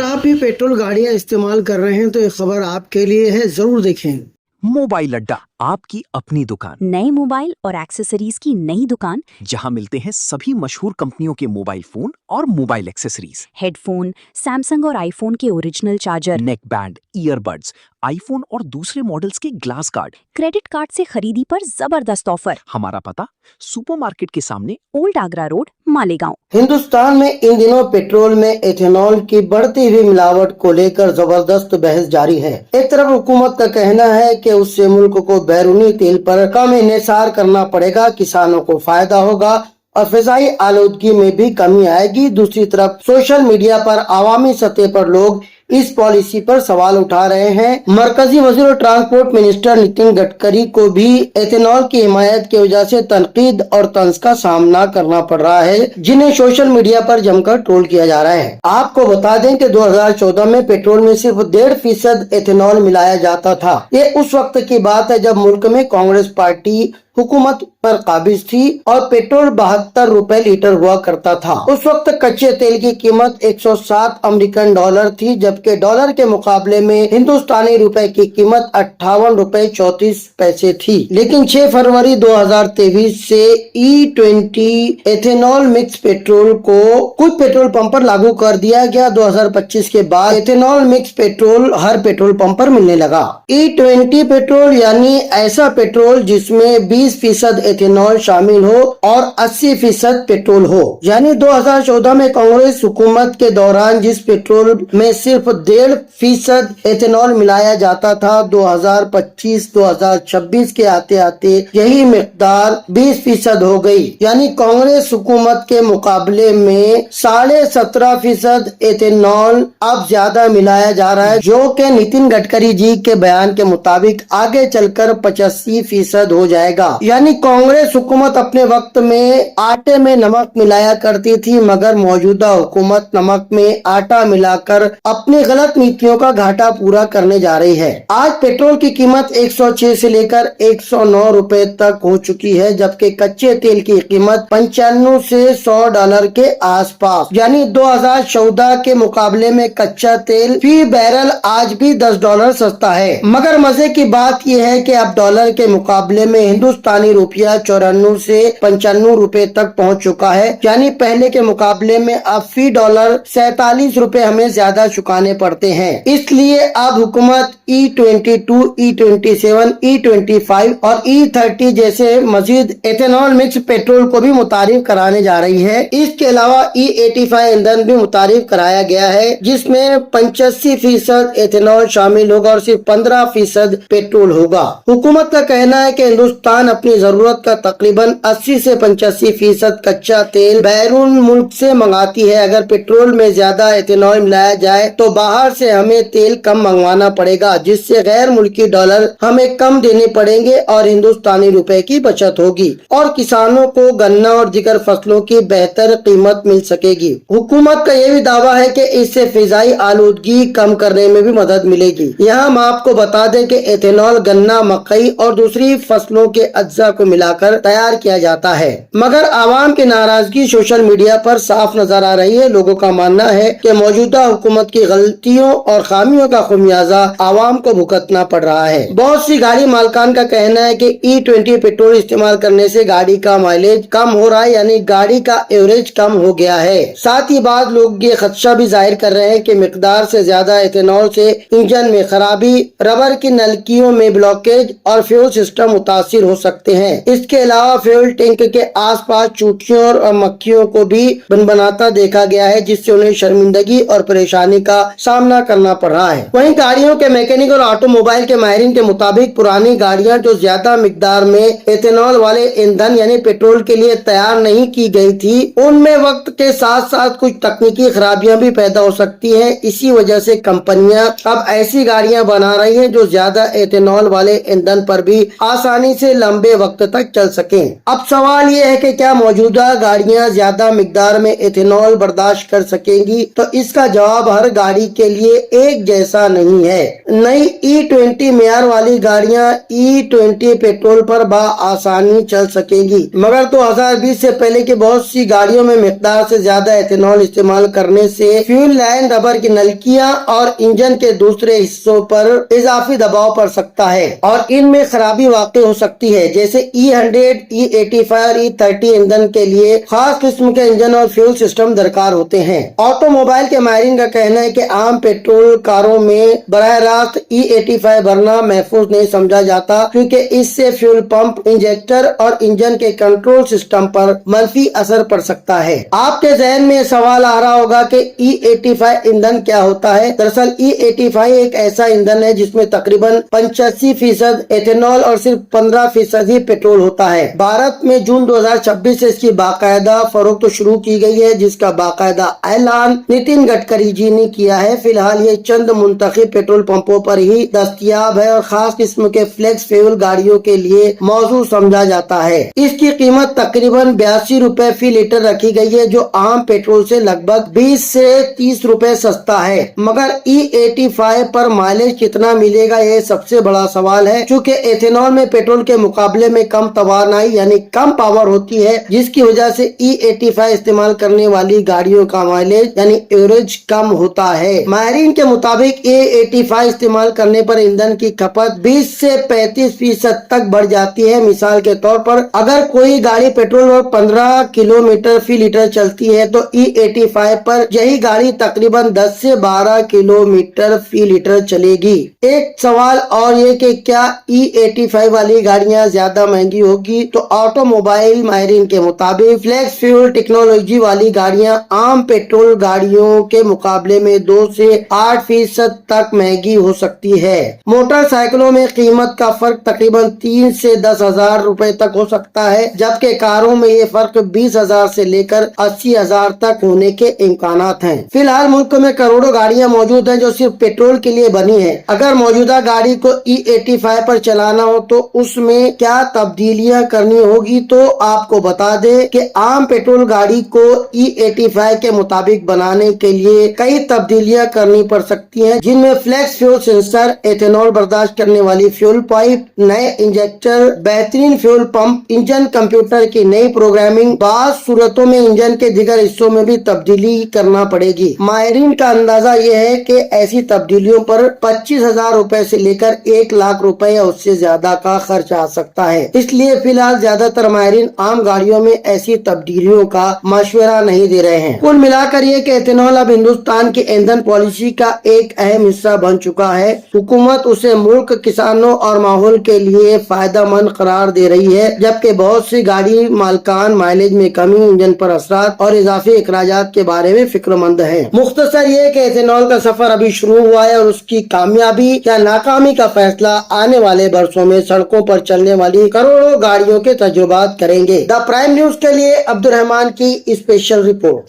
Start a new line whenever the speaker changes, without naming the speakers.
आप भी पेट्रोल गाड़ियां इस्तेमाल कर रहे हैं तो ये खबर आपके लिए है, जरूर देखें।
मोबाइल अड्डा, आपकी अपनी दुकान।
नए मोबाइल और एक्सेसरीज की नई दुकान,
जहां मिलते हैं सभी मशहूर कंपनियों के मोबाइल फोन और मोबाइल एक्सेसरीज।
हेडफोन, सैमसंग और आईफोन के original charger,
neck band, earbuds, iPhone और दूसरे मॉडल्स के ग्लास कार्ड।
क्रेडिट कार्ड से खरीदी पर जबरदस्त ऑफर।
हमारा पता सुपरमार्केट के सामने,
ओल्ड आगरा रोड, मालेगांव।
हिंदुस्तान में इन दिनों पेट्रोल में एथेनॉल की बढ़ती हुई मिलावट को लेकर जबरदस्त बहस जारी है। एक तरफ हुकूमत का कहना है कि उससे मुल्क को बैरूनी तेल पर कम इन्हिसार करना पड़ेगा, किसानों को फायदा होगा और फिजाई आलूदगी में भी कमी आएगी। दूसरी तरफ सोशल मीडिया पर आवामी सतह पर लोग इस पॉलिसी पर सवाल उठा रहे हैं। मरकजी वजीर और ट्रांसपोर्ट मिनिस्टर नितिन गडकरी को भी एथेनॉल की हिमायत की वजह से तनकीद और तंज का सामना करना पड़ रहा है, जिन्हें सोशल मीडिया पर जमकर ट्रोल किया जा रहा है। आपको बता दें कि 2014 में पेट्रोल में सिर्फ 1.5% एथेनॉल मिलाया जाता था। ये उस वक्त की बात है जब मुल्क में कांग्रेस पार्टी हुकूमत पर काबिज थी और पेट्रोल 72 रुपए लीटर हुआ करता था। उस वक्त कच्चे तेल की कीमत 107 अमेरिकन डॉलर थी, जबकि डॉलर के मुकाबले में हिंदुस्तानी रुपए की कीमत 58 रुपए 34 पैसे थी। लेकिन 6 फरवरी 2023 से E20 एथेनॉल मिक्स पेट्रोल को कुछ पेट्रोल पंप पर लागू कर दिया गया। 2025 के बाद एथेनॉल मिक्स पेट्रोल हर पेट्रोल पंप पर मिलने लगा। E20 पेट्रोल यानी ऐसा पेट्रोल जिसमें 20% एथेनॉल शामिल हो और 80% पेट्रोल हो। यानी 2014 में कांग्रेस हुकूमत के दौरान जिस पेट्रोल में सिर्फ 1.5% एथेनॉल मिलाया जाता था, 2025-2026 के आते आते यही मिकदार 20% हो गई। यानी कांग्रेस हुकूमत के मुकाबले में 17.5% एथेनॉल अब ज्यादा मिलाया जा रहा है, जो कि नितिन गडकरी जी के बयान के मुताबिक आगे चलकर 85% हो जाएगा। यानी कांग्रेस हुकूमत अपने वक्त में आटे में नमक मिलाया करती थी, मगर मौजूदा हुकूमत नमक में आटा मिलाकर अपनी गलत नीतियों का घाटा पूरा करने जा रही है। आज पेट्रोल की कीमत 106 से लेकर 109 रुपए तक हो चुकी है, जबकि कच्चे तेल की कीमत 95 से $100 के आसपास। यानी 2014 के मुकाबले में कच्चा तेल फी बैरल आज भी $10 सस्ता है। मगर मजे की बात यह है कि अब डॉलर के मुकाबले में हिंदुस्तानी रुपया 94 से 95 रुपए तक पहुंच चुका है। यानी पहले के मुकाबले में अब फी डॉलर 47 रुपए हमें ज्यादा चुकाने पड़ते हैं। इसलिए अब हुकूमत E22, E27, E25 और E30 जैसे मजीद एथेनॉल मिक्स पेट्रोल को भी मुतारिफ कराने जा रही है। इसके अलावा E85 ईंधन भी मुतारिफ कराया गया है, जिसमें 85% एथेनॉल शामिल होगा और सिर्फ 15% पेट्रोल होगा। हुकूमत का कहना है कि हिंदुस्तान अपनी जरूरत का तकरीबन 80 से 85% कच्चा तेल बैरून मुल्क से मंगाती है। अगर पेट्रोल में ज्यादा एथेनॉल मिलाया जाए तो बाहर से हमें तेल कम मंगवाना पड़ेगा, जिससे गैर मुल्की डॉलर हमें कम देने पड़ेंगे और हिंदुस्तानी रुपए की बचत होगी और किसानों को गन्ना और दीगर फसलों की बेहतर कीमत मिल सकेगी। हुकूमत का यह भी दावा है कि इससे फिजाई आलूदगी कम करने में भी मदद मिलेगी। यहाँ हम आपको बता दें कि एथेनॉल गन्ना, मकई और दूसरी फसलों के अज्जा को मिलाकर तैयार किया जाता है, मगर आवाम की नाराजगी सोशल मीडिया पर साफ नजर आ रही है। लोगों का मानना है कि मौजूदा हुकूमत की गलतियों और खामियों का खुमियाजा आवाम को भुगतना पड़ रहा है। बहुत सी गाड़ी मालकान का कहना है कि E20 पेट्रोल इस्तेमाल करने से गाड़ी का माइलेज कम हो रहा है, यानी गाड़ी का एवरेज कम हो गया है। साथ ही बाद लोग ये खदशा भी जाहिर कर रहे हैं कि मिकदार से ज्यादा एथेनॉल से इंजन में खराबी, रबर की नलकियों में ब्लॉकेज और फ्यूल सिस्टम मुतासिर हो सकते हैं। इसके अलावा फ्यूल टैंक के आसपास चूटियों और मक्खियों को भी बनबनाता देखा गया है, जिससे उन्हें शर्मिंदगी और परेशानी का सामना करना पड़ रहा है। वहीं गाड़ियों के मैकेनिक और ऑटोमोबाइल के माहिरीन के मुताबिक पुरानी गाड़ियां जो ज्यादा मिकदार में एथेनॉल वाले ईंधन यानी पेट्रोल के लिए तैयार नहीं की गई थी, उनमें वक्त के साथ साथ कुछ तकनीकी खराबियां भी पैदा हो सकती है। इसी वजह से कंपनियां अब ऐसी गाड़ियां बना रही है जो ज्यादा एथेनॉल वाले ईंधन पर भी आसानी से लंबे लंबे वक्त तक चल सकें। अब सवाल ये है कि क्या मौजूदा गाड़ियां ज्यादा मिकदार में एथेनॉल बर्दाश्त कर सकेंगी? तो इसका जवाब हर गाड़ी के लिए एक जैसा नहीं है। नई E20 मेयार वाली गाड़ियां E20 पेट्रोल पर आसानी चल सकेंगी, मगर 2020 से पहले की बहुत सी गाड़ियों में मिकदार से ज्यादा एथेनॉल इस्तेमाल करने से फ्यूल लाइन, रबर की नलकियां और इंजन के दूसरे हिस्सों पर इजाफी दबाव पड़ सकता है और इनमें खराबी वाक़ई हो सकती है। जैसे E100, E85 और E30 ईंधन के लिए खास किस्म के इंजन और फ्यूल सिस्टम दरकार होते हैं। ऑटोमोबाइल के माहिरीन का कहना है कि आम पेट्रोल कारों में बराह रास्त E85 भरना महफूज नहीं समझा जाता, क्योंकि इससे फ्यूल पंप, इंजेक्टर और इंजन के कंट्रोल सिस्टम पर मनफी असर पड़ सकता है। आपके जहन में सवाल आ रहा होगा कि E85 ईंधन क्या होता है। दरअसल E85 एक ऐसा ईंधन है जिसमें तकरीबन 85% एथेनॉल और सिर्फ 15% ही पेट्रोल होता है। भारत में जून 2026 से इसकी बाकायदा फरोख्त शुरू की गई है, जिसका बाकायदा ऐलान नितिन गडकरी जी ने किया है। फिलहाल ये चंद मुंतखब पेट्रोल पंपों पर ही दस्तयाब है और खास किस्म के फ्लेक्स फ्यूल गाड़ियों के लिए मौजूद समझा जाता है। इसकी कीमत तकरीबन 82 रुपए फी लीटर रखी गई है, जो आम पेट्रोल से लगभग 20 से 30 रुपए सस्ता है। मगर E85 पर माइलेज कितना मिलेगा, ये सबसे बड़ा सवाल है। चूँकि एथेनॉल में पेट्रोल के मुकाबले में कम तवानाई यानी कम पावर होती है, जिसकी वजह से E85 इस्तेमाल करने वाली गाड़ियों का माइलेज यानी एवरेज कम होता है। माहिरीन के मुताबिक E85 इस्तेमाल करने पर ईंधन की खपत 20 से 35% तक बढ़ जाती है। मिसाल के तौर पर अगर कोई गाड़ी पेट्रोल पर 15 किलोमीटर फी लीटर चलती है तो E85 पर यही गाड़ी तकरीबन 10 से 12 किलोमीटर फी लीटर चलेगी। एक सवाल और ये कि क्या E85 वाली गाड़ियां ज्यादा महंगी होगी? तो ऑटोमोबाइल माहिरीन के मुताबिक फ्लेक्स फ्यूल टेक्नोलॉजी वाली गाड़ियां आम पेट्रोल गाड़ियों के मुकाबले में 2 से 8% तक महंगी हो सकती है। मोटरसाइकिलों में कीमत का फर्क तकरीबन 3 से 10 हजार रुपए तक हो सकता है, जबकि कारों में ये फर्क 20,000 से लेकर 80,000 तक होने के इम्कानात हैं। फिलहाल मुल्क में करोड़ों गाड़ियां मौजूद हैं जो सिर्फ पेट्रोल के लिए बनी है। अगर मौजूदा गाड़ी को E85 पर चलाना हो तो उसमें क्या तब्दीलियां करनी होगी? तो आपको बता दें कि आम पेट्रोल गाड़ी को E85 के मुताबिक बनाने के लिए कई तब्दीलियां करनी पड़ सकती हैं, जिनमें फ्लेक्स फ्यूल सेंसर, एथेनॉल बर्दाश्त करने वाली फ्यूल पाइप, नए इंजेक्टर, बेहतरीन फ्यूल पंप, इंजन कंप्यूटर की नई प्रोग्रामिंग, बाज़ सूरतों में इंजन के दीगर हिस्सों में भी तब्दीली करना पड़ेगी। माहिरीन का अंदाजा यह है कि ऐसी तब्दीलियों पर 25,000 रुपए से लेकर 1 लाख रुपए या उससे ज्यादा का खर्च आ सकता है। इसलिए फिलहाल ज्यादातर माहिरीन आम गाड़ियों में ऐसी तब्दीलियों का मशवरा नहीं दे रहे हैं। कुल मिलाकर ये कि एथेनॉल अब हिंदुस्तान की ईंधन पॉलिसी का एक अहम हिस्सा बन चुका है। हुकूमत उसे मुल्क, किसानों और माहौल के लिए फायदेमंद करार दे रही है, जबकि बहुत सी गाड़ी मालकान माइलेज में कमी, इंजन पर असरात और इजाफी अखराजात के बारे में फिक्रमंद है। मुख्तसर ये कि एथेनॉल का सफर अभी शुरू हुआ है और उसकी कामयाबी या नाकामी का फैसला आने वाले बरसों में सड़कों पर चलने वाली करोड़ों गाड़ियों के तजुर्बात करेंगे। द प्राइम न्यूज के लिए अब्दुल रहमान की स्पेशल रिपोर्ट।